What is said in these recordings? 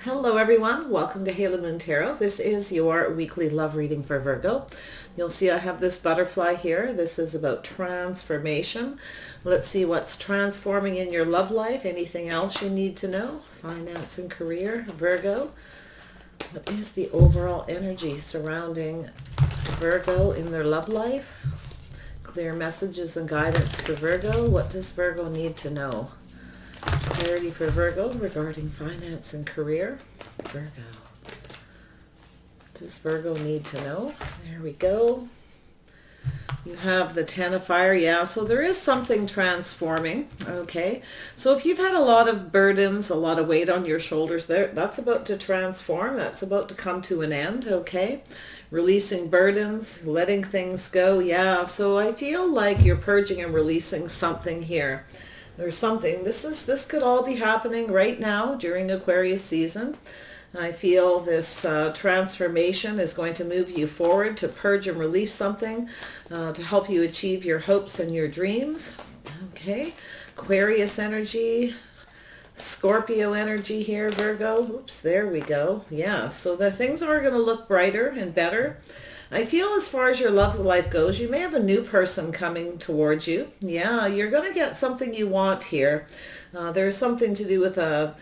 Hello everyone, welcome to Halo Moon Tarot. This is your weekly love reading for Virgo. You'll see I have this butterfly here. This is about transformation. Let's see what's transforming in your love life. Anything else you need to know? Finance and career, Virgo. What is the overall energy surrounding Virgo in their love life? Clear messages and guidance for Virgo. What does Virgo need to know? Clarity for Virgo regarding finance and career. Virgo. What does Virgo need to know? There we go. You have the Ten of Fire. Yeah, so there is something transforming. Okay. So if you've had a lot of burdens, a lot of weight on your shoulders there, that's about to transform. That's about to come to an end. Okay. Releasing burdens, letting things go. Yeah. So I feel like you're purging and releasing something here. There's something, this could all be happening right now during Aquarius season. I feel this transformation is going to move you forward to purge and release something to help you achieve your hopes and your dreams. Okay, Aquarius energy, Scorpio energy here, Virgo. Oops, there we go. Yeah, so the things are going to look brighter and better. I feel as far as your love life goes, you may have a new person coming towards you. Yeah, you're going to get something you want here. There's something to do with a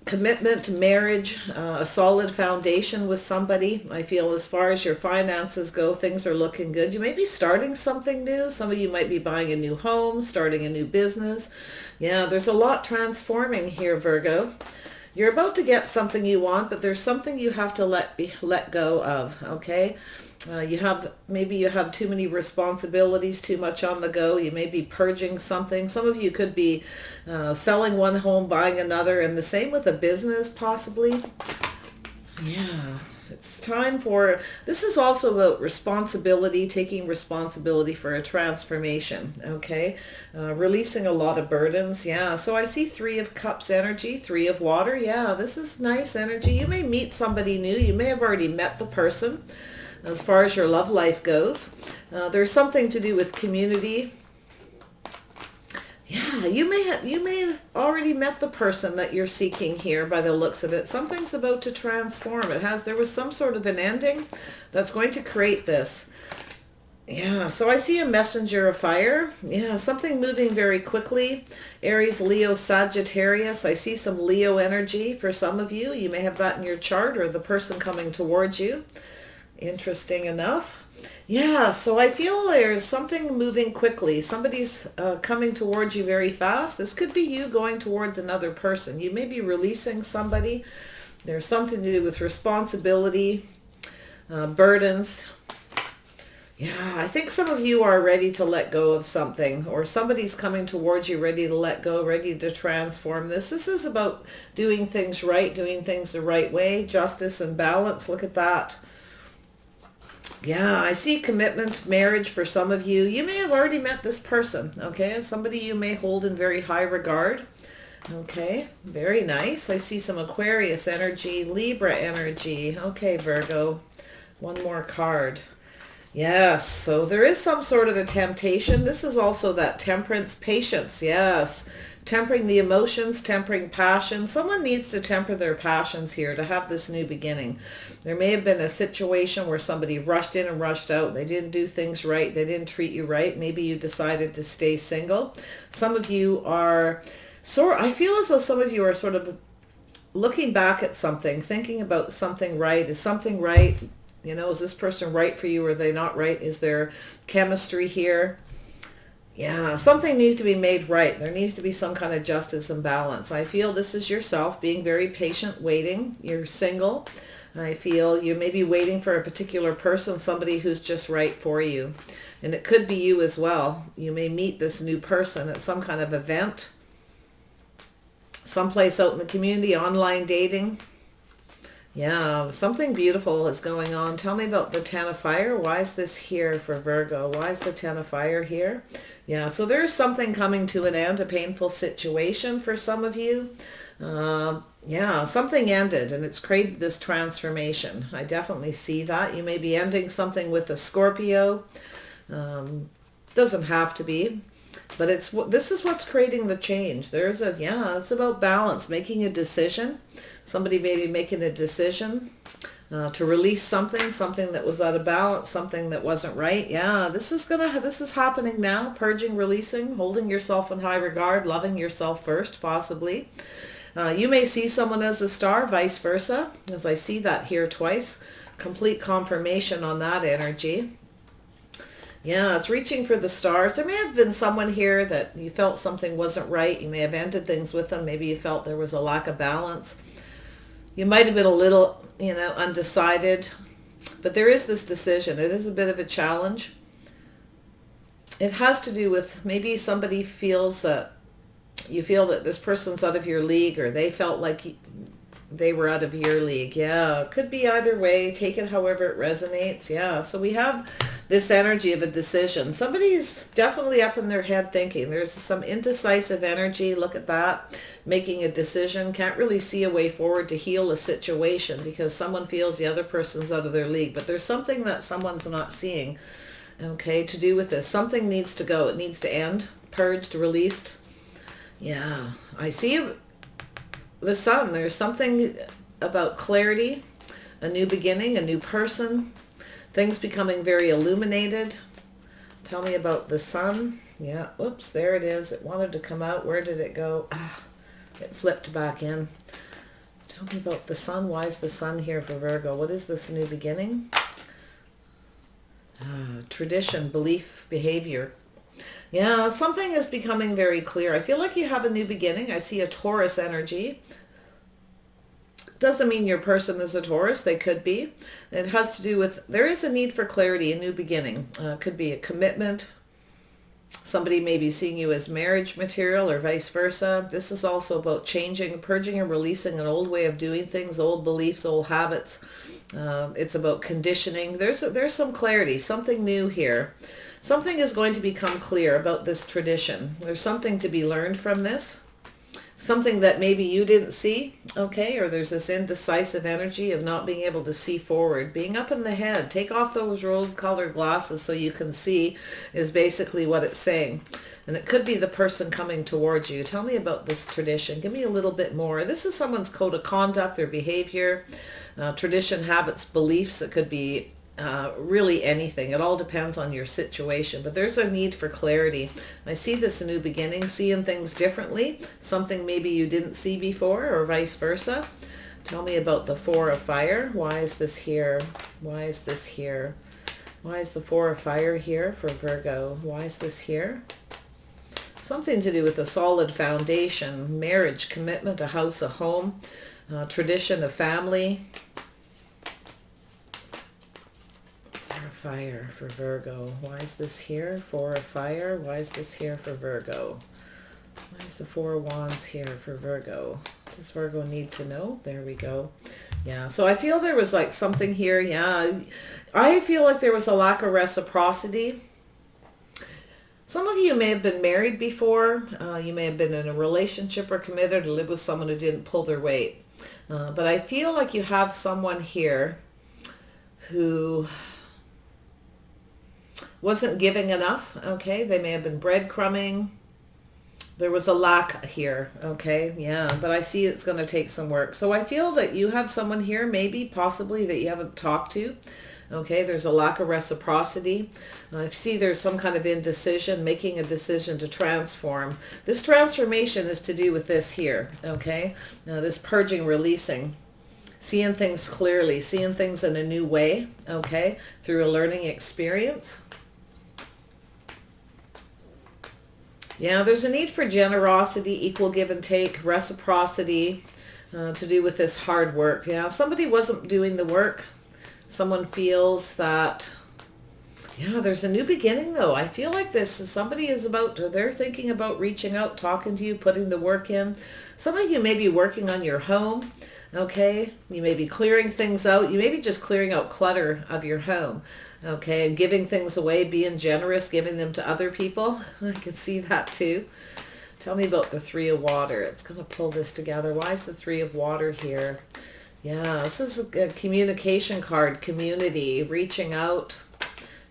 commitment, marriage, a solid foundation with somebody. I feel as far as your finances go, things are looking good. You may be starting something new. Some of you might be buying a new home, starting a new business. Yeah, there's a lot transforming here, Virgo. You're about to get something you want, but there's something you have to let go of, okay? Maybe you have too many responsibilities, too much on the go. You may be purging something. Some of you could be selling one home, buying another, and the same with a business possibly. Yeah, it's time for, this is also about responsibility, taking responsibility for a transformation, okay? Releasing a lot of burdens, yeah. So I see Three of Cups energy, Three of Water, yeah, this is nice energy. You may meet somebody new. You may have already met the person as far as your love life goes. There's something to do with community. Yeah, you may have already met the person that you're seeking here by the looks of it. Something's about to transform. There was some sort of an ending that's going to create this. Yeah, so I see a messenger of fire. Yeah, something moving very quickly. Aries, Leo, Sagittarius. I see some Leo energy for some of you. You may have that in your chart or the person coming towards you. Interesting enough. Yeah, so I feel there's something moving quickly. Somebody's coming towards you very fast. This could be you going towards another person. You may be releasing somebody. There's something to do with responsibility, burdens. Yeah, I think some of you are ready to let go of something, or somebody's coming towards you ready to let go, ready to transform this. This is about doing things right, doing things the right way, justice and balance. Look at that. Yeah, I see commitment, marriage for some of you. You may have already met this person, okay? Somebody you may hold in very high regard. Okay, very nice. I see some Aquarius energy, Libra energy. Okay, Virgo, one more card. Yes, so there is some sort of a temptation. This is also that temperance, patience, yes. Tempering the emotions, tempering passion. Someone needs to temper their passions here to have this new beginning. There may have been a situation where somebody rushed in and rushed out. They didn't do things right. They didn't treat you right. Maybe you decided to stay single. Some of you are, I feel as though some of you are sort of looking back at something, thinking about something right. Is something right? You know, is this person right for you? Or are they not right? Is there chemistry here? Yeah, something needs to be made right. There needs to be some kind of justice and balance. I feel this is yourself being very patient, waiting. You're single. I feel you may be waiting for a particular person, somebody who's just right for you. And it could be you as well. You may meet this new person at some kind of event, someplace out in the community, online dating. Yeah, something beautiful is going on. Tell me about the Ten of Fire. Why is this here for Virgo? Why is the Ten of Fire here? Yeah, so there's something coming to an end, a painful situation for some of you. Yeah, something ended and it's created this transformation. I definitely see that. You may be ending something with a Scorpio. Doesn't have to be. But this is what's creating the change. It's about balance, making a decision. Somebody maybe making a decision to release something that was out of balance, something that wasn't right. Yeah, this is happening now. Purging, releasing, holding yourself in high regard, loving yourself first, possibly. You may see someone as a star, vice versa, as I see that here twice. Complete confirmation on that energy. Yeah, it's reaching for the stars. There may have been someone here that you felt something wasn't right. You may have ended things with them. Maybe you felt there was a lack of balance. You might have been a little, undecided. But there is this decision. It is a bit of a challenge. It has to do with maybe somebody feels that you feel that this person's out of your league, or they felt like they were out of your league. Yeah, it could be either way. Take it however it resonates. Yeah, so we have this energy of a decision. Somebody's definitely up in their head thinking. There's some indecisive energy. Look at that. Making a decision. Can't really see a way forward to heal a situation because someone feels the other person's out of their league. But there's something that someone's not seeing, okay, to do with this. Something needs to go. It needs to end. Purged, released. Yeah, I see the sun. There's something about clarity, a new beginning, a new person, things becoming very illuminated. Tell me about the sun. Yeah, oops, there it is. It wanted to come out. Where did it go? It flipped back in. Tell me about the sun. Why is the sun here for Virgo? What is this new beginning? Tradition, belief, behavior. Yeah, something is becoming very clear. I feel like you have a new beginning. I see a Taurus energy. Doesn't mean your person is a Taurus. They could be. It has to do with, there is a need for clarity, a new beginning. Could be a commitment. Somebody may be seeing you as marriage material or vice versa. This is also about changing, purging and releasing an old way of doing things, old beliefs, old habits. It's about conditioning. There's some clarity, something new here. Something is going to become clear about this tradition. There's something to be learned from this. Something that maybe you didn't see, okay? Or there's this indecisive energy of not being able to see forward, being up in the head. Take off those rose-colored glasses so you can see is basically what it's saying. And it could be the person coming towards you. Tell me about this tradition. Give me a little bit more. This is someone's code of conduct, their behavior, tradition, habits, beliefs. It could be really anything. It all depends on your situation, but there's a need for clarity. I see this new beginning, seeing things differently, something maybe you didn't see before or vice versa. Tell me about the Four of Fire. Why is this here? Why is this here? Why is the Four of Fire here for Virgo? Why is this here? Something to do with a solid foundation, marriage, commitment, a house, a home, tradition, a family. Fire for Virgo. Why is this here? Four of Fire. Why is this here for Virgo? Why is the Four of Wands here for Virgo? Does Virgo need to know? There we go. Yeah, so I feel there was like something here. Yeah, I feel like there was a lack of reciprocity. Some of you may have been married before. You may have been in a relationship or committed or lived with someone who didn't pull their weight. But I feel like you have someone here who wasn't giving enough, okay? They may have been breadcrumbing. There was a lack here, okay? Yeah, but I see it's going to take some work. So I feel that you have someone here, maybe, possibly, that you haven't talked to, okay? There's a lack of reciprocity. I see there's some kind of indecision, making a decision to transform. This transformation is to do with this here, okay? Now, this purging, releasing. Seeing things clearly, seeing things in a new way, okay? Through a learning experience. Yeah, there's a need for generosity, equal give and take, reciprocity, to do with this hard work. Yeah, somebody wasn't doing the work. Someone feels that, yeah, there's a new beginning though. I feel like somebody is they're thinking about reaching out, talking to you, putting the work in. Some of you may be working on your home, okay? You may be clearing things out. You may be just clearing out clutter of your home, okay? And giving things away, being generous, giving them to other people. I can see that too. Tell me about the Three of Water. It's going to pull this together. Why is the Three of Water here? Yeah, this is a communication card, community, reaching out,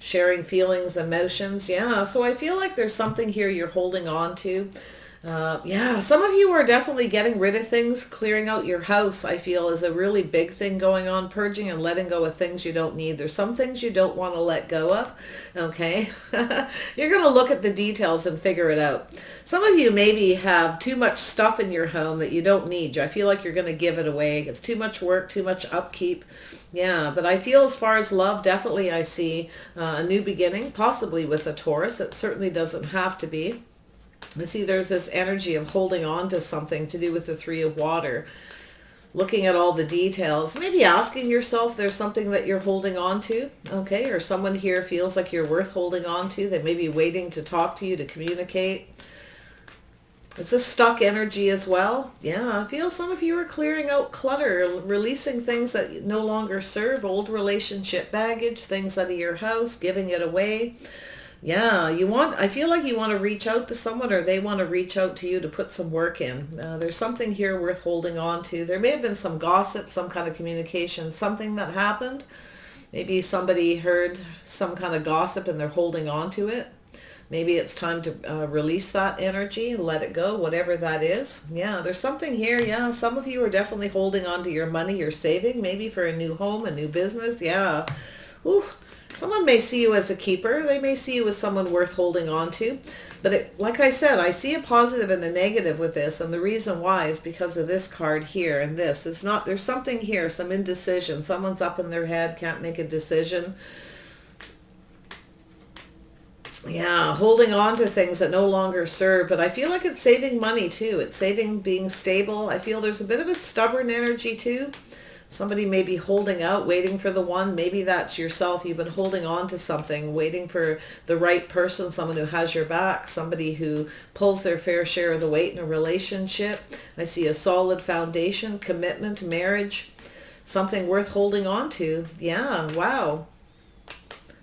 sharing feelings, emotions. Yeah, so I feel like there's something here you're holding on to. Yeah, some of you are definitely getting rid of things. Clearing out your house, I feel, is a really big thing going on. Purging and letting go of things you don't need. There's some things you don't want to let go of. Okay. You're going to look at the details and figure it out. Some of you maybe have too much stuff in your home that you don't need. I feel like you're going to give it away. It's too much work, too much upkeep. Yeah, but I feel as far as love, definitely I see a new beginning, possibly with a Taurus. It certainly doesn't have to be. I see there's this energy of holding on to something to do with the Three of Water. Looking at all the details, maybe asking yourself there's something that you're holding on to, okay? Or someone here feels like you're worth holding on to. They may be waiting to talk to you, to communicate. It's a stuck energy as well. Yeah, I feel some of you are clearing out clutter, releasing things that no longer serve, old relationship baggage, things out of your house, giving it away. Yeah, I feel like you want to reach out to someone, or they want to reach out to you to put some work in. There's something here worth holding on to. There may have been some gossip, some kind of communication, something that happened. Maybe somebody heard some kind of gossip and they're holding on to it. Maybe it's time to release that energy, let it go, whatever that is. Yeah, there's something here. Yeah, some of you are definitely holding on to your money you're saving, maybe for a new home, a new business. Yeah. Ooh. Someone may see you as a keeper. They may see you as someone worth holding on to. But like I said, I see a positive and a negative with this. And the reason why is because of this card here and this. It's not, there's something here, some indecision. Someone's up in their head, can't make a decision. Yeah, holding on to things that no longer serve. But I feel like it's saving money too. It's saving being stable. I feel there's a bit of a stubborn energy too. Somebody may be holding out, waiting for the one. Maybe that's yourself. You've been holding on to something, waiting for the right person, someone who has your back, somebody who pulls their fair share of the weight in a relationship. I see a solid foundation, commitment, marriage, something worth holding on to. Yeah, wow.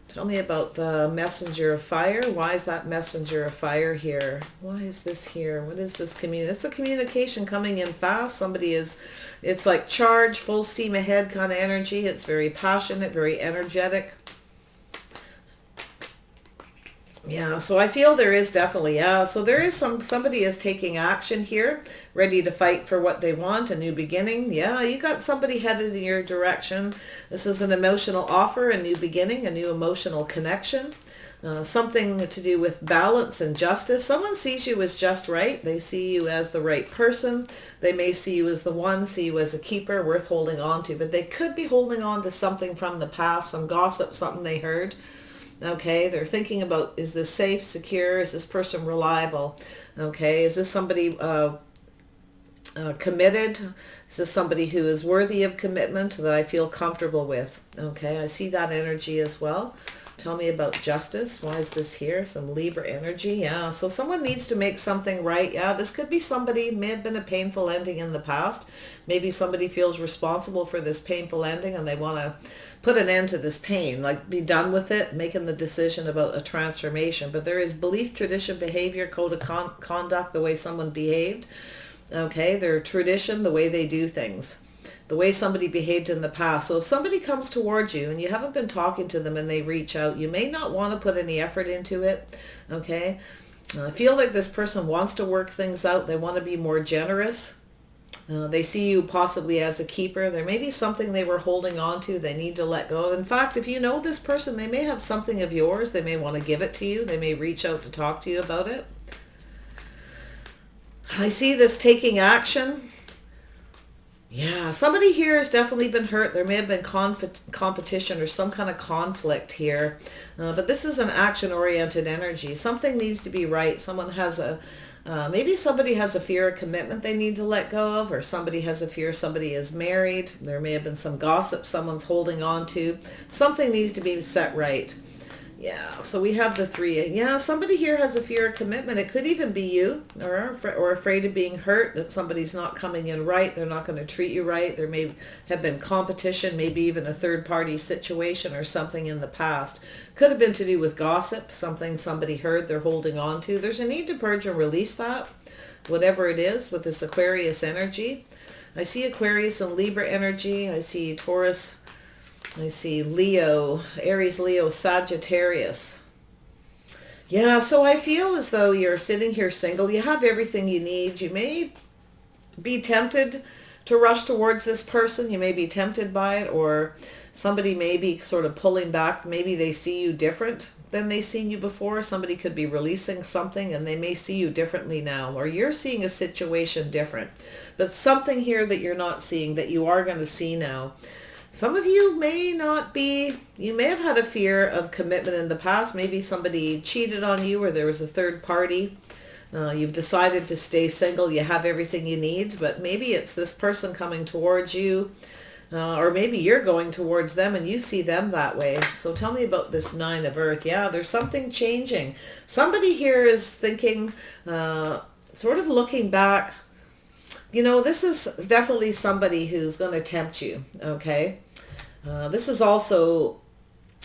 Tell me about the messenger of fire. Why is that messenger of fire here? Why is this here? What is this It's a communication coming in fast. Somebody is, it's like charge, full steam ahead kind of energy. It's very passionate, very energetic. Yeah, so I feel there is definitely, yeah. So there is somebody is taking action here, ready to fight for what they want, a new beginning. Yeah, you got somebody headed in your direction. This is an emotional offer, a new beginning, a new emotional connection. Something to do with balance and justice. Someone sees you as just right. They see you as the right person. They may see you as the one, see you as a keeper worth holding on to. But they could be holding on to something from the past, some gossip, something they heard. Okay, they're thinking about, is this safe, secure? Is this person reliable? Okay, is this somebody committed? Is this somebody who is worthy of commitment that I feel comfortable with? Okay, I see that energy as well. Tell me about justice. Why is this here? Some Libra energy. Yeah, so someone needs to make something right. Yeah, this could be somebody, may have been a painful ending in the past. Maybe somebody feels responsible for this painful ending and they want to put an end to this pain, like be done with it, making the decision about a transformation. But there is belief, tradition, behavior, code of conduct, the way someone behaved. Okay, their tradition, the way they do things, the way somebody behaved in the past. So if somebody comes towards you and you haven't been talking to them and they reach out, you may not want to put any effort into it. Okay, I feel like this person wants to work things out. They want to be more generous. They see you possibly as a keeper. There may be something they were holding on to they need to let go. In fact, if you know this person, they may have something of yours. They may want to give it to you. They may reach out to talk to you about it. I see this taking action. Yeah, somebody here has definitely been hurt. There may have been competition or some kind of conflict here. But this is an action-oriented energy. Something needs to be right. Someone has maybe somebody has a fear of commitment they need to let go of, or somebody has a fear somebody is married. There may have been some gossip someone's holding on to. Something needs to be set right. Yeah, so we have the three. Yeah, somebody here has a fear of commitment. It could even be you, or afraid of being hurt, that somebody's not coming in right. They're not going to treat you right. There may have been competition, maybe even a third-party situation or something in the past. Could have been to do with gossip, something somebody heard they're holding on to. There's a need to purge and release that, whatever it is, with this Aquarius energy. I see Aquarius and Libra energy. I see Taurus I see Leo, Aries, Leo, Sagittarius. Yeah, so I feel as though you're sitting here single. You have everything you need. You may be tempted to rush towards this person. You may be tempted by it, or somebody may be sort of pulling back. Maybe they see you different than they seen you before. Somebody could be releasing something and they may see you differently now, or you're seeing a situation different. But something here that you're not seeing that you are going to see now. Some of you may not be, you may have had a fear of commitment in the past. Maybe somebody cheated on you or there was a third party. You've decided to stay single. You have everything you need, but maybe it's this person coming towards you, or maybe you're going towards them and you see them that way. So tell me about this Nine of Earth. Yeah, there's something changing. Somebody here is thinking, sort of looking back. You know, this is definitely somebody who's going to tempt you, okay? This is also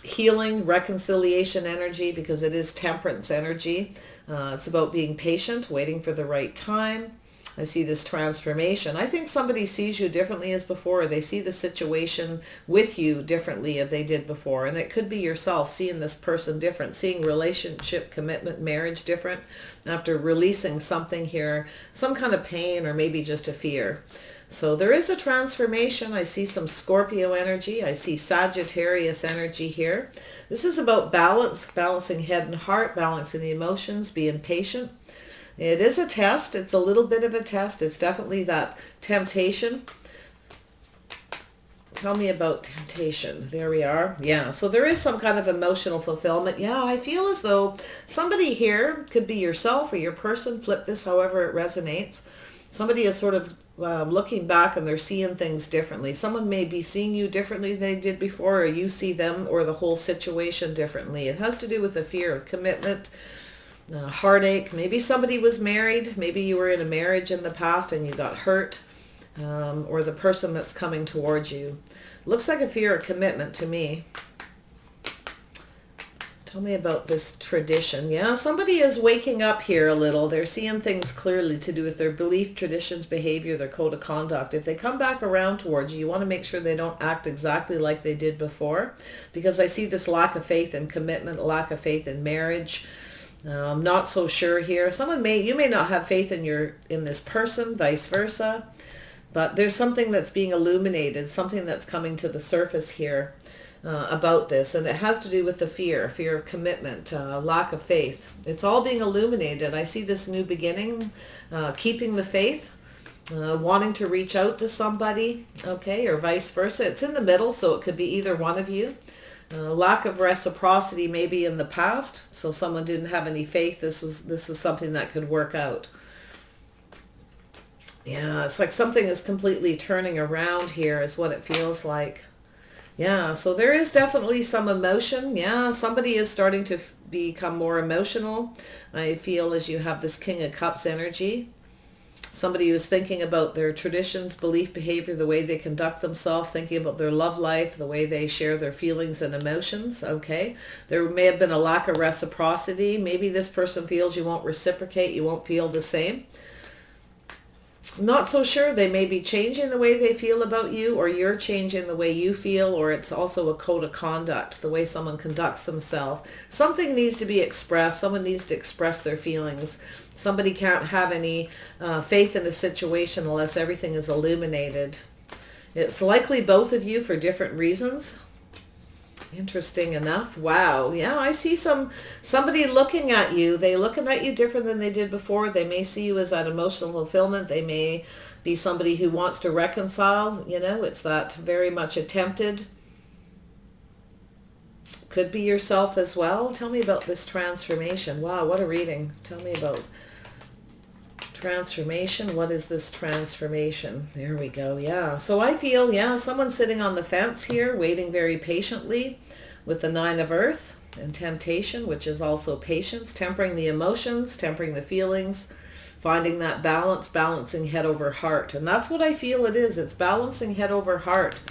healing, reconciliation energy, because it is temperance energy. It's about being patient, waiting for the right time. I see this transformation. I think somebody sees you differently as before. They see the situation with you differently as they did before. And it could be yourself seeing this person different, seeing relationship, commitment, marriage different after releasing something here, some kind of pain or maybe just a fear. So there is a transformation. I see some Scorpio energy. I see Sagittarius energy here. This is about balance, balancing head and heart, balancing the emotions, being patient. It is a test. It's a little bit of a test. It's definitely that temptation. Tell me about temptation. There we are. Yeah, so there is some kind of emotional fulfillment. Yeah, I feel as though somebody here, could be yourself or your person, flip this however it resonates. Somebody is sort of looking back and they're seeing things differently. Someone may be seeing you differently than they did before, or you see them or the whole situation differently. It has to do with the fear of commitment, heartache. Maybe somebody was married. Maybe you were in a marriage in the past and you got hurt, or the person that's coming towards you. Looks like a fear of commitment to me. Tell me about this tradition. Yeah, somebody is waking up here a little. They're seeing things clearly to do with their belief, traditions, behavior, their code of conduct. If they come back around towards you, you want to make sure they don't act exactly like they did before, because I see this lack of faith in commitment, lack of faith in marriage. I'm not so sure here. You may not have faith in this person, vice versa, but there's something that's being illuminated, something that's coming to the surface here about this, and it has to do with the fear of commitment, lack of faith. It's all being illuminated. I see this new beginning, keeping the faith, wanting to reach out to somebody, okay, or vice versa. It's in the middle, so it could be either one of you. Lack of reciprocity maybe in the past, so someone didn't have any faith. This is something that could work out. Yeah, it's like something is completely turning around here is what it feels like. Yeah, so there is definitely some emotion. Yeah, somebody is starting to become more emotional. I feel as you have this King of Cups energy. Somebody who's thinking about their traditions, belief, behavior, the way they conduct themselves, thinking about their love life, the way they share their feelings and emotions, okay? There may have been a lack of reciprocity. Maybe this person feels you won't reciprocate, you won't feel the same. Not so sure. They may be changing the way they feel about you, or you're changing the way you feel, or it's also a code of conduct, the way someone conducts themselves. Something needs to be expressed. Someone needs to express their feelings. Somebody can't have any faith in a situation unless everything is illuminated. It's likely both of you for different reasons. Interesting enough. Wow. Yeah, I see somebody looking at you. They're looking at you different than they did before. They may see you as that emotional fulfillment. They may be somebody who wants to reconcile. You know, it's that very much attempted. Could be yourself as well. Tell me about this transformation. Wow, what a reading. Tell me about transformation. What is this transformation? There we go. Yeah. So I feel, yeah, someone's sitting on the fence here, waiting very patiently with the Nine of Earth and temptation, which is also patience, tempering the emotions, tempering the feelings, finding that balance, balancing head over heart. And that's what I feel it is. It's balancing head over heart,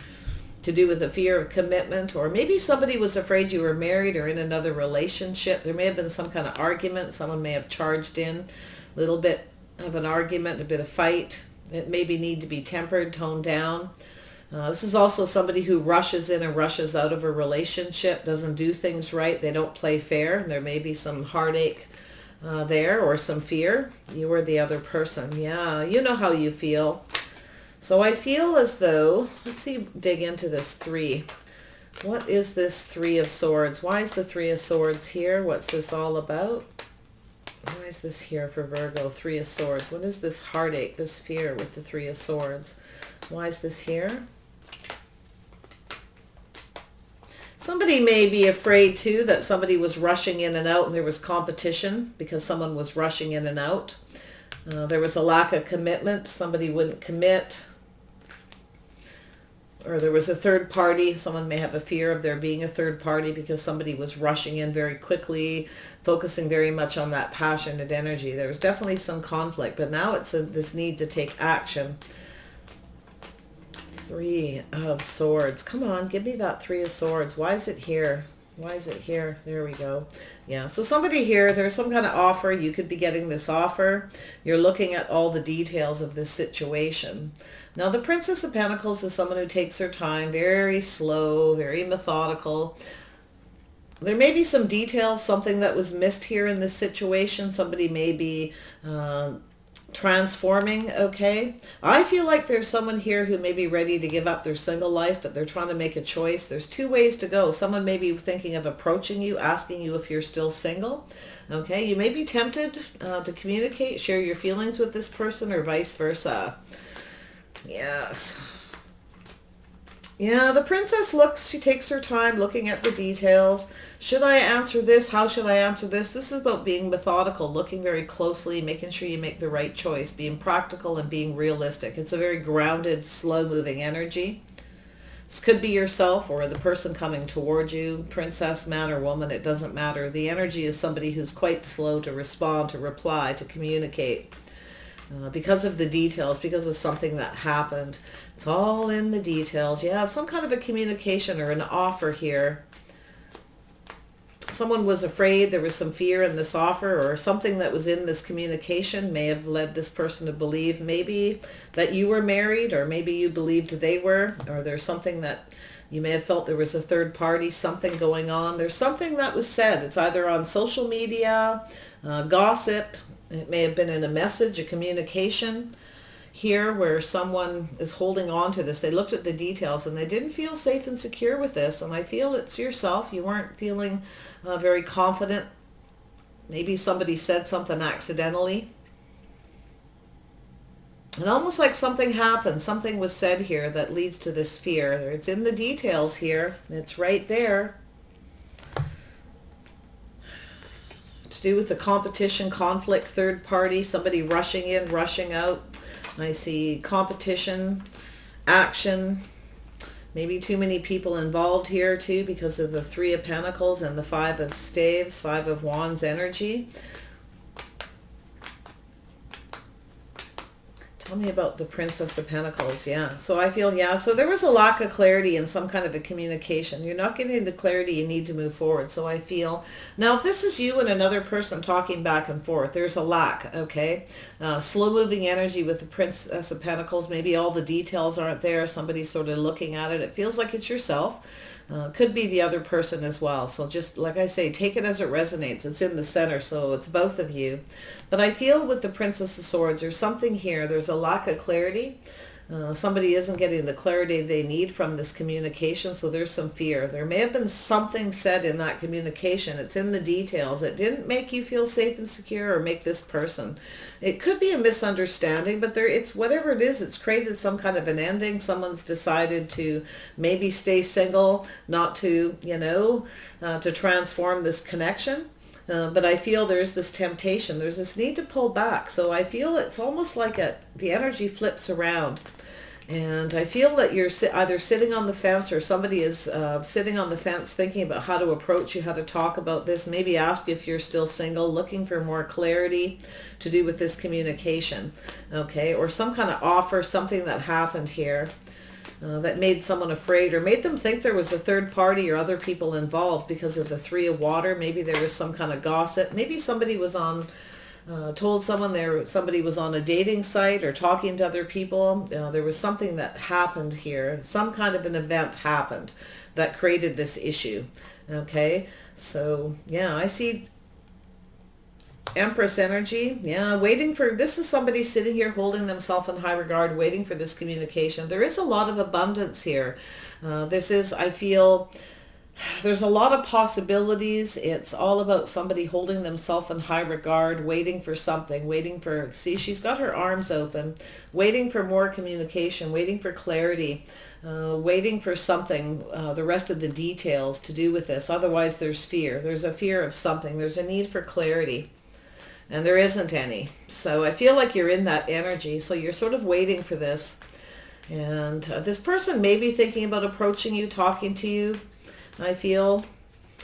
to do with the fear of commitment, or maybe somebody was afraid you were married or in another relationship. There may have been some kind of argument. Someone may have charged in a little bit of an argument, a bit of fight. It maybe need to be tempered, toned down. This is also somebody who rushes in and rushes out of a relationship, doesn't do things right. They don't play fair. There may be some heartache there, or some fear. You or the other person. Yeah, you know how you feel. So I feel as though, let's see, dig into this 3. What is this 3 of Swords? Why is the 3 of Swords here? What's this all about? Why is this here for Virgo? 3 of Swords. What is this heartache, this fear with the 3 of Swords? Why is this here? Somebody may be afraid too that somebody was rushing in and out and there was competition because someone was rushing in and out. There was a lack of commitment. Somebody wouldn't commit. Or there was a third party. Someone may have a fear of there being a third party because somebody was rushing in very quickly, focusing very much on that passionate energy. There was definitely some conflict, but now it's this need to take action. 3 of Swords. Come on, give me that 3 of Swords. Why is it here? Why is it here? There we go. Yeah, so somebody here, there's some kind of offer. You could be getting this offer. You're looking at all the details of this situation. Now, the Princess of Pentacles is someone who takes her time, very slow, very methodical. There may be some details, something that was missed here in this situation. Somebody may be transforming, okay? I feel like there's someone here who may be ready to give up their single life, but they're trying to make a choice. There's 2 ways to go. Someone may be thinking of approaching you, asking you if you're still single, okay? You may be tempted to communicate, share your feelings with this person, or vice versa. Yes. Yeah, the princess looks, she takes her time looking at the details. Should I answer this? How should I answer this? This is about being methodical, looking very closely, making sure you make the right choice, being practical and being realistic. It's a very grounded, slow-moving energy. This could be yourself or the person coming towards you, princess, man, or woman, it doesn't matter. The energy is somebody who's quite slow to respond, to reply, to communicate. Because of the details, because of something that happened. It's all in the details. Yeah, some kind of a communication or an offer here. Someone was afraid, there was some fear in this offer, or something that was in this communication may have led this person to believe maybe that you were married, or maybe you believed they were, or there's something that you may have felt there was a third party, something going on. There's something that was said. It's either on social media, gossip. It may have been in a message, a communication here where someone is holding on to this. They looked at the details and they didn't feel safe and secure with this. And I feel it's yourself. You weren't feeling very confident. Maybe somebody said something accidentally. And almost like something happened. Something was said here that leads to this fear. It's in the details here. It's right there. To do with the competition, conflict, third party, somebody rushing in, rushing out. I see competition, action, maybe too many people involved here too because of the 3 of Pentacles and the 5 of Staves, 5 of Wands energy. Tell me about the Princess of Pentacles. Yeah. So I feel, yeah. So there was a lack of clarity in some kind of a communication. You're not getting the clarity you need to move forward. So I feel, now if this is you and another person talking back and forth, there's a lack, okay? Slow moving energy with the Princess of Pentacles. Maybe all the details aren't there. Somebody's sort of looking at it. It feels like it's yourself. Could be the other person as well. So just like I say, take it as it resonates. It's in the center, so it's both of you. But I feel with the Princess of Swords, there's something here. There's a lack of clarity. Somebody isn't getting the clarity they need from this communication, so there's some fear. There may have been something said in that communication. It's in the details. It didn't make you feel safe and secure or make this person. It could be a misunderstanding, but it's whatever it is, it's created some kind of an ending. Someone's decided to maybe stay single, not to, to transform this connection. But I feel there's this temptation. There's this need to pull back. So I feel it's almost like the energy flips around. And I feel that you're either sitting on the fence or somebody is sitting on the fence thinking about how to approach you, how to talk about this, maybe ask if you're still single, looking for more clarity to do with this communication, okay? Or some kind of offer, something that happened here. That made someone afraid or made them think there was a third party or other people involved because of the 3 of Water. Maybe there was some kind of gossip. Maybe somebody was on told someone somebody was on a dating site or talking to other people. There was something that happened here. Some kind of an event happened that created this issue. Okay, so yeah, I see Empress energy. Yeah, waiting for, this is somebody sitting here holding themselves in high regard, waiting for this communication. There is a lot of abundance here. This is, I feel, there's a lot of possibilities. It's all about somebody holding themselves in high regard, waiting for something, waiting for, see, she's got her arms open, waiting for more communication, waiting for clarity, waiting for something, the rest of the details to do with this. Otherwise, there's fear. There's a fear of something. There's a need for clarity. And there isn't any. So I feel like you're in that energy. So you're sort of waiting for this. And this person may be thinking about approaching you, talking to you. I feel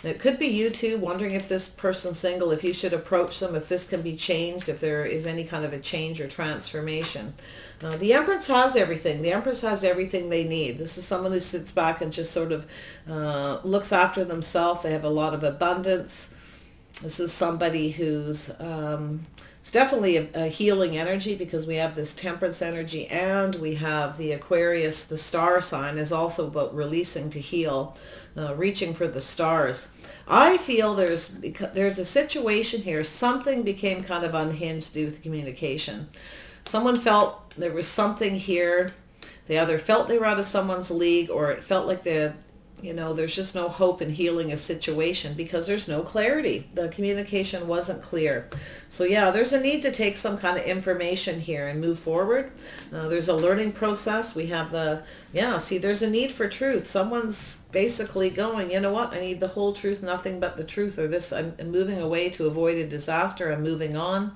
it could be you too, wondering if this person's single, if you should approach them, if this can be changed, if there is any kind of a change or transformation. The Empress has everything. The Empress has everything they need. This is someone who sits back and just sort of looks after themselves. They have a lot of abundance. This is somebody who's, it's definitely a healing energy, because we have this Temperance energy and we have the Aquarius, the star sign, is also about releasing to heal, reaching for the stars. I feel there's a situation here. Something became kind of unhinged to do with communication. Someone felt there was something here. They either felt they were out of someone's league, or it felt like there's just no hope in healing a situation because there's no clarity. The communication wasn't clear. So yeah, there's a need to take some kind of information here and move forward. There's a learning process. We have there's a need for truth. Someone's basically going, you know what, I need the whole truth, nothing but the truth, or this, I'm moving away to avoid a disaster, I'm moving on.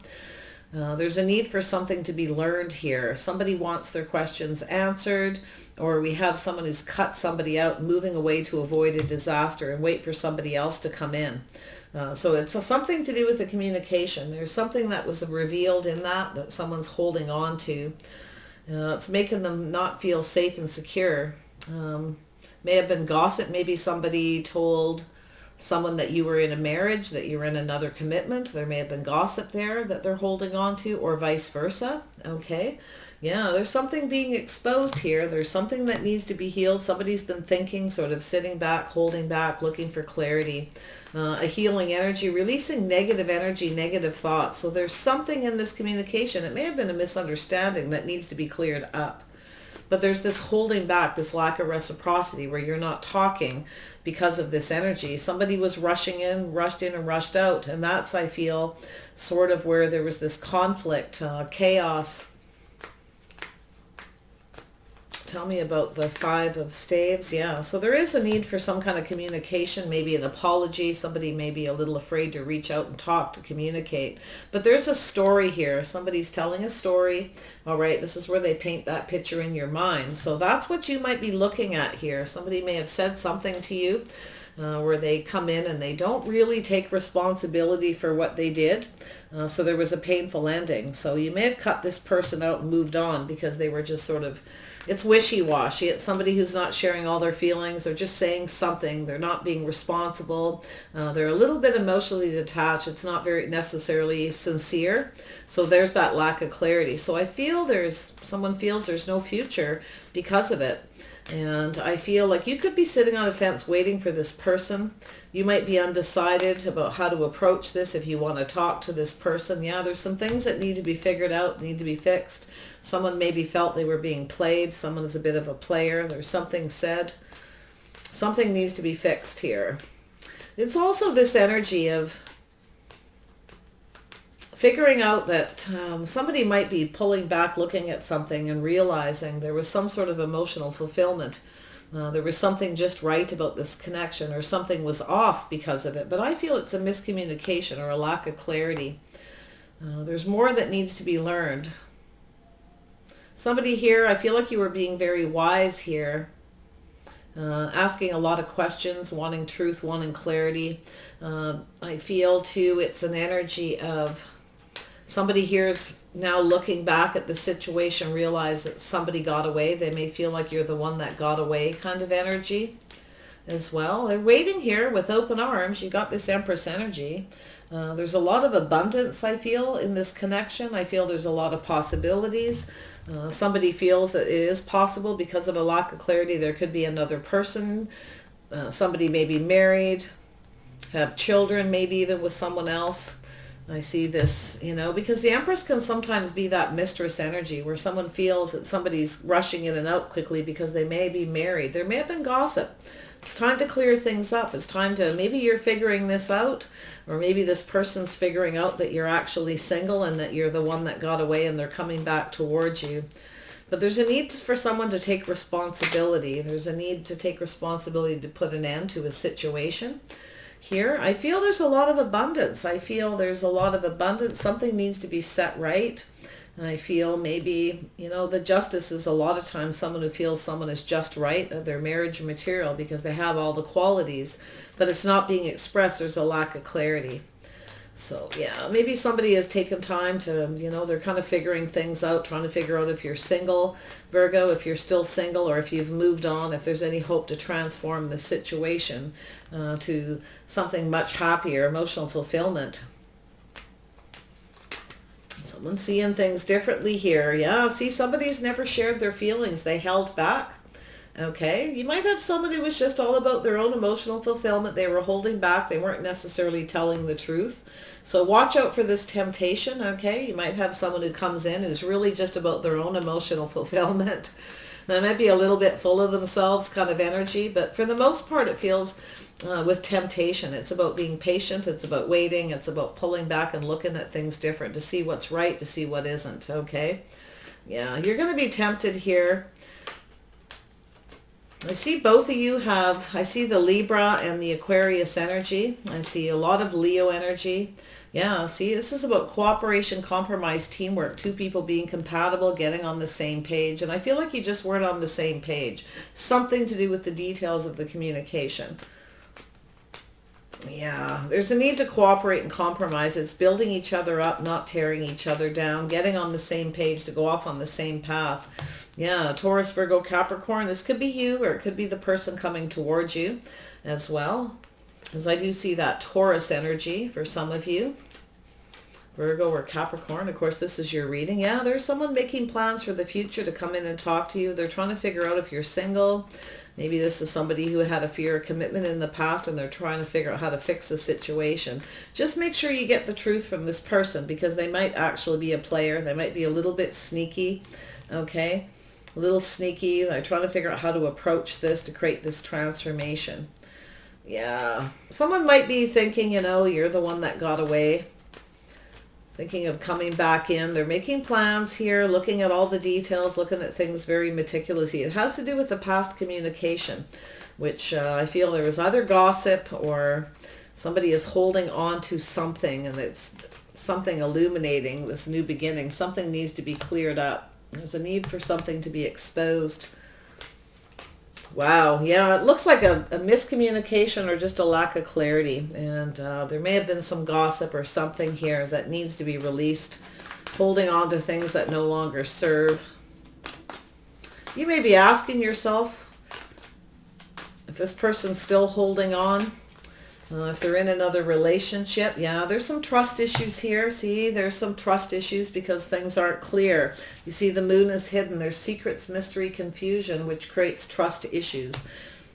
There's a need for something to be learned here. Somebody wants their questions answered, or we have someone who's cut somebody out, moving away to avoid a disaster and wait for somebody else to come in. So it's something to do with the communication. There's something that was revealed in that someone's holding on to. It's making them not feel safe and secure. May have been gossip. Maybe somebody told someone that you were in a marriage, that you were in another commitment. There may have been gossip there that they're holding on to, or vice versa. Okay. Yeah, there's something being exposed here. There's something that needs to be healed. Somebody's been thinking, sort of sitting back, holding back, looking for clarity. A healing energy, releasing negative energy, negative thoughts. So there's something in this communication. It may have been a misunderstanding that needs to be cleared up. But there's this holding back, this lack of reciprocity, where you're not talking because of this energy. Somebody was rushed in and rushed out. And that's, I feel, sort of where there was this conflict, chaos. Tell me about the Five of Staves. Yeah, so there is a need for some kind of communication, maybe an apology. Somebody may be a little afraid to reach out and talk, to communicate. But there's a story here. Somebody's telling a story. All right, this is where they paint that picture in your mind. So that's what you might be looking at here. Somebody may have said something to you where they come in and they don't really take responsibility for what they did. So there was a painful ending. So you may have cut this person out and moved on because they were just sort of, it's wishy-washy. It's somebody who's not sharing all their feelings. They're just saying something. They're not being responsible. They're a little bit emotionally detached. It's not very necessarily sincere. So there's that lack of clarity. So I feel someone feels there's no future because of it. And I feel like you could be sitting on a fence waiting for this person. You might be undecided about how to approach this, if you want to talk to this person. Yeah, there's some things that need to be figured out, need to be fixed. Someone maybe felt they were being played. Someone is a bit of a player. There's something said. Something needs to be fixed here. It's also this energy of figuring out that somebody might be pulling back, looking at something and realizing there was some sort of emotional fulfillment. There was something just right about this connection, or something was off because of it. But I feel it's a miscommunication or a lack of clarity. There's more that needs to be learned. Somebody here, I feel like you were being very wise here. Asking a lot of questions, wanting truth, wanting clarity. I feel too it's an energy of somebody here's now looking back at the situation, realize that somebody got away. They may feel like you're the one that got away, kind of energy. as well. They're waiting here with open arms. You got this Empress energy. There's a lot of abundance, I feel, in this connection. I feel there's a lot of possibilities. Somebody feels that it is possible because of a lack of clarity. There could be another person. Somebody may be married, have children, maybe even with someone else. I see this, because the Empress can sometimes be that mistress energy where someone feels that somebody's rushing in and out quickly because they may be married. There may have been gossip. It's time to clear things up. It's time to, maybe you're figuring this out, or maybe this person's figuring out that you're actually single and that you're the one that got away and they're coming back towards you. But there's a need for someone to take responsibility. There's a need to take responsibility to put an end to a situation. Here, I feel there's a lot of abundance. I feel there's a lot of abundance. Something needs to be set right. And I feel maybe, the justice is a lot of times someone who feels someone is just right, their marriage material, because they have all the qualities, but it's not being expressed. There's a lack of clarity. So yeah, maybe somebody has taken time to, they're kind of figuring things out, trying to figure out if you're single, Virgo, if you're still single, or if you've moved on, if there's any hope to transform the situation to something much happier, emotional fulfillment. Someone's seeing things differently here. Yeah, see, somebody's never shared their feelings. They held back. Okay, you might have somebody who was just all about their own emotional fulfillment. They were holding back. They weren't necessarily telling the truth. So watch out for this temptation, okay? You might have someone who comes in who's really just about their own emotional fulfillment. They might be a little bit full of themselves kind of energy, but for the most part it feels with temptation. It's about being patient. It's about waiting. It's about pulling back and looking at things different to see what's right, to see what isn't, okay? Yeah, you're going to be tempted here. I see both of you I see the Libra and the Aquarius energy. I see a lot of Leo energy. Yeah, see, this is about cooperation, compromise, teamwork, two people being compatible, getting on the same page. And I feel like you just weren't on the same page. Something to do with the details of the communication. Yeah, there's a need to cooperate and compromise. It's building each other up, not tearing each other down, getting on the same page to go off on the same path. Yeah, Taurus, Virgo, Capricorn. This could be you, or it could be the person coming towards you as well. As I do see that Taurus energy for some of you. Virgo or Capricorn. Of course, this is your reading. Yeah, there's someone making plans for the future to come in and talk to you. They're trying to figure out if you're single. Maybe this is somebody who had a fear of commitment in the past and they're trying to figure out how to fix the situation. Just make sure you get the truth from this person, because they might actually be a player. They might be a little bit sneaky, okay? A little sneaky. They're trying to figure out how to approach this to create this transformation. Yeah. Someone might be thinking, you're the one that got away. Thinking of coming back in. They're making plans here, looking at all the details, looking at things very meticulously. It has to do with the past communication, which I feel there was either gossip or somebody is holding on to something, and it's something illuminating this new beginning. Something needs to be cleared up. There's a need for something to be exposed. Wow, yeah, it looks like a miscommunication or just a lack of clarity. And there may have been some gossip or something here that needs to be released. Holding on to things that no longer serve. You may be asking yourself if this person's still holding on. If they're in another relationship, yeah, there's some trust issues here. See, there's some trust issues because things aren't clear. You see, the moon is hidden. There's secrets, mystery, confusion, which creates trust issues.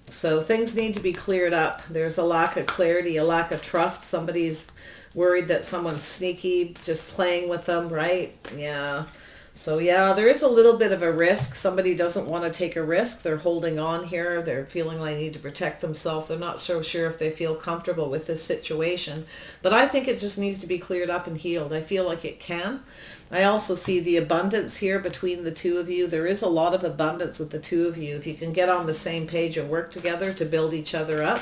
So things need to be cleared up. There's a lack of clarity, a lack of trust. Somebody's worried that someone's sneaky, just playing with them, right? Yeah. So yeah, there is a little bit of a risk. Somebody doesn't want to take a risk. They're holding on here. They're feeling like they need to protect themselves. They're not so sure if they feel comfortable with this situation. But I think it just needs to be cleared up and healed. I feel like it can. I also see the abundance here between the two of you. There is a lot of abundance with the two of you. If you can get on the same page and work together to build each other up.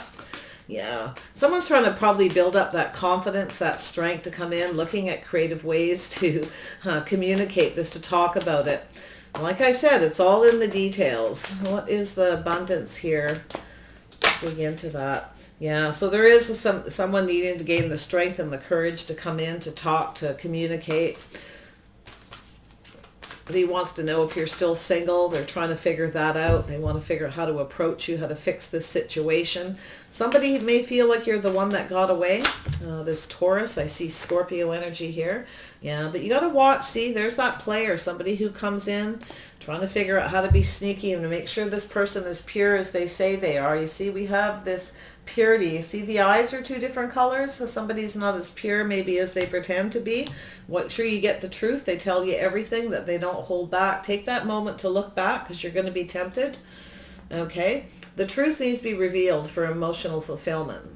Yeah, someone's trying to probably build up that confidence, that strength to come in, looking at creative ways to communicate this, to talk about it. Like I said, it's all in the details. What is the abundance here? Dig into that. Yeah, so there is someone needing to gain the strength and the courage to come in, to talk, to communicate. He wants to know if you're still single. They're trying to figure that out. They want to figure out how to approach you, how to fix this situation. Somebody may feel like you're the one that got away. This Taurus, I see Scorpio energy here. Yeah, but you got to watch. See, there's that player, somebody who comes in trying to figure out how to be sneaky and to make sure this person is pure as they say they are. You see, we have this purity. You see, the eyes are two different colors. So somebody's not as pure maybe as they pretend to be. Make sure you get the truth. They tell you everything, that they don't hold back. Take that moment to look back because you're going to be tempted. Okay? The truth needs to be revealed for emotional fulfillment.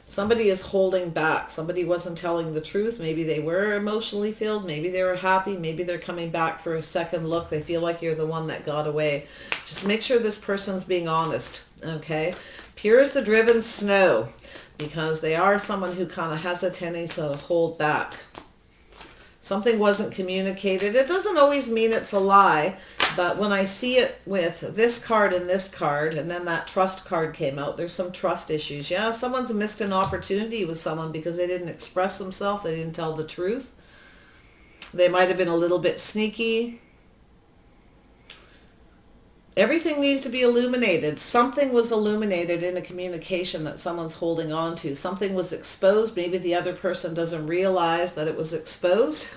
Somebody is holding back. Somebody wasn't telling the truth. Maybe they were emotionally filled. Maybe they were happy. Maybe they're coming back for a second look. They feel like you're the one that got away. Just make sure this person's being honest. Okay? Pure as the driven snow, because they are someone who kind of has a tendency to hold back. Something wasn't communicated. It doesn't always mean it's a lie, but when I see it with this card and then that trust card came out, there's some trust issues. Yeah, someone's missed an opportunity with someone because they didn't express themselves. They didn't tell the truth. They might have been a little bit sneaky. Everything needs to be illuminated. Something was illuminated in a communication that someone's holding on to. Something was exposed. Maybe the other person doesn't realize that it was exposed.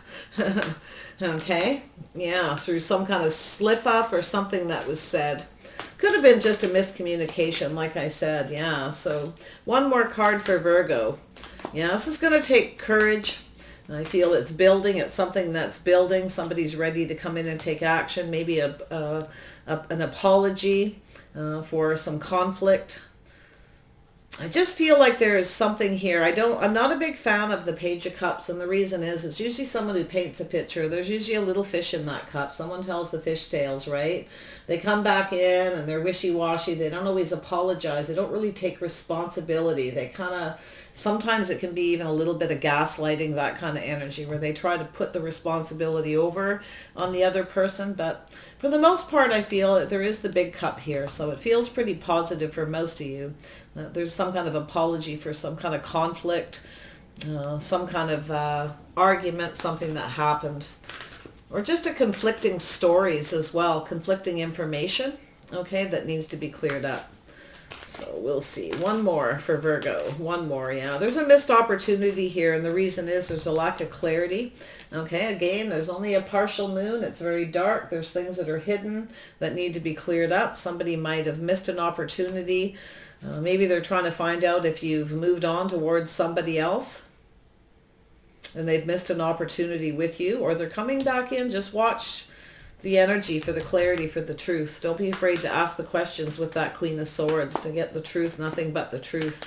Okay? Yeah, through some kind of slip up or something that was said. Could have been just a miscommunication, like I said. Yeah, so one more card for Virgo. Yeah, this is going to take courage. I feel it's building. It's something that's building. Somebody's ready to come in and take action. Maybe an apology for some conflict. I just feel like there is something here. I'm not a big fan of the Page of Cups, and the reason is it's usually someone who paints a picture. There's usually a little fish in that cup. Someone tells the fish tales, right? They come back in and they're wishy-washy. They don't always apologize. They don't really take responsibility. They kind of, sometimes it can be even a little bit of gaslighting, that kind of energy, where they try to put the responsibility over on the other person. But for the most part, I feel that there is the big cup here. So it feels pretty positive for most of you. There's some kind of apology for some kind of conflict, some kind of argument, something that happened. Or just a conflicting stories as well, conflicting information, okay, that needs to be cleared up. So we'll see. One more for Virgo. One more, yeah. There's a missed opportunity here, and the reason is there's a lack of clarity. Okay, again, there's only a partial moon. It's very dark. There's things that are hidden that need to be cleared up. Somebody might have missed an opportunity. Maybe they're trying to find out if you've moved on towards somebody else and they've missed an opportunity with you, or they're coming back in. Just watch the energy for the clarity, for the truth. Don't be afraid to ask the questions with that Queen of Swords to get the truth, nothing but the truth.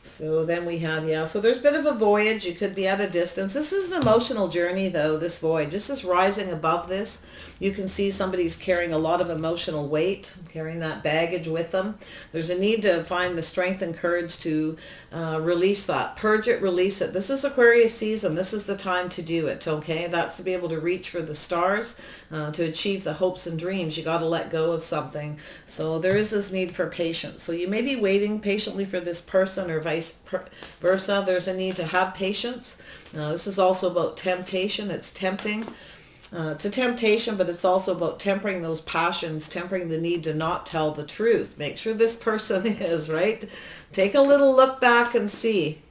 So then we have, yeah, so there's a bit of a voyage. You could be at a distance. This is an emotional journey, though, this voyage. This is rising above this. You can see somebody's carrying a lot of emotional weight, carrying that baggage with them. There's a need to find the strength and courage to release that. Purge it, release it. This is Aquarius season. This is the time to do it, okay? That's to be able to reach for the stars, to achieve the hopes and dreams. You got to let go of something. So there is this need for patience. So you may be waiting patiently for this person or vice versa. There's a need to have patience. This is also about temptation. It's tempting. It's a temptation, but it's also about tempering those passions, tempering the need to not tell the truth. Make sure this person is, right? Take a little look back and see.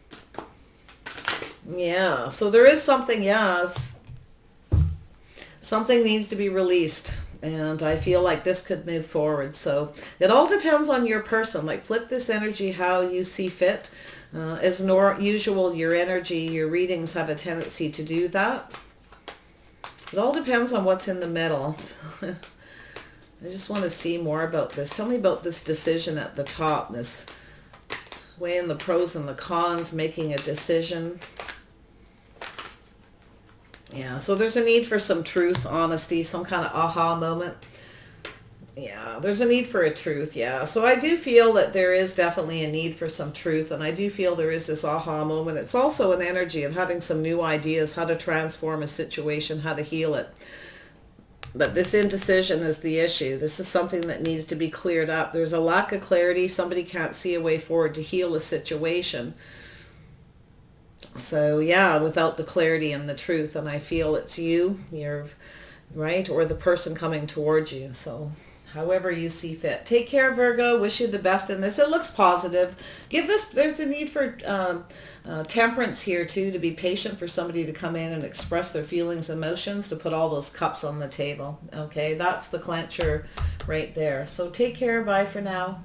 Yeah, so there is something, yeah, something needs to be released. And I feel like this could move forward. So it all depends on your person. Like, flip this energy how you see fit. As usual, your energy, your readings have a tendency to do that. It all depends on what's in the middle. I just want to see more about this. Tell me about this decision at the top. This weighing the pros and the cons, making a decision. Yeah, so there's a need for some truth, honesty, some kind of aha moment. Yeah, there's a need for a truth, yeah. So I do feel that there is definitely a need for some truth, and I do feel there is this aha moment. It's also an energy of having some new ideas, how to transform a situation, how to heal it. But this indecision is the issue. This is something that needs to be cleared up. There's a lack of clarity. Somebody can't see a way forward to heal a situation. So yeah, without the clarity and the truth, and I feel it's you're right, or the person coming towards you. So however you see fit. Take care, Virgo. Wish you the best in this. It looks positive. Give this, there's a need for temperance here too, to be patient for somebody to come in and express their feelings, emotions, to put all those cups on the table. Okay, that's the clencher right there. So take care. Bye for now.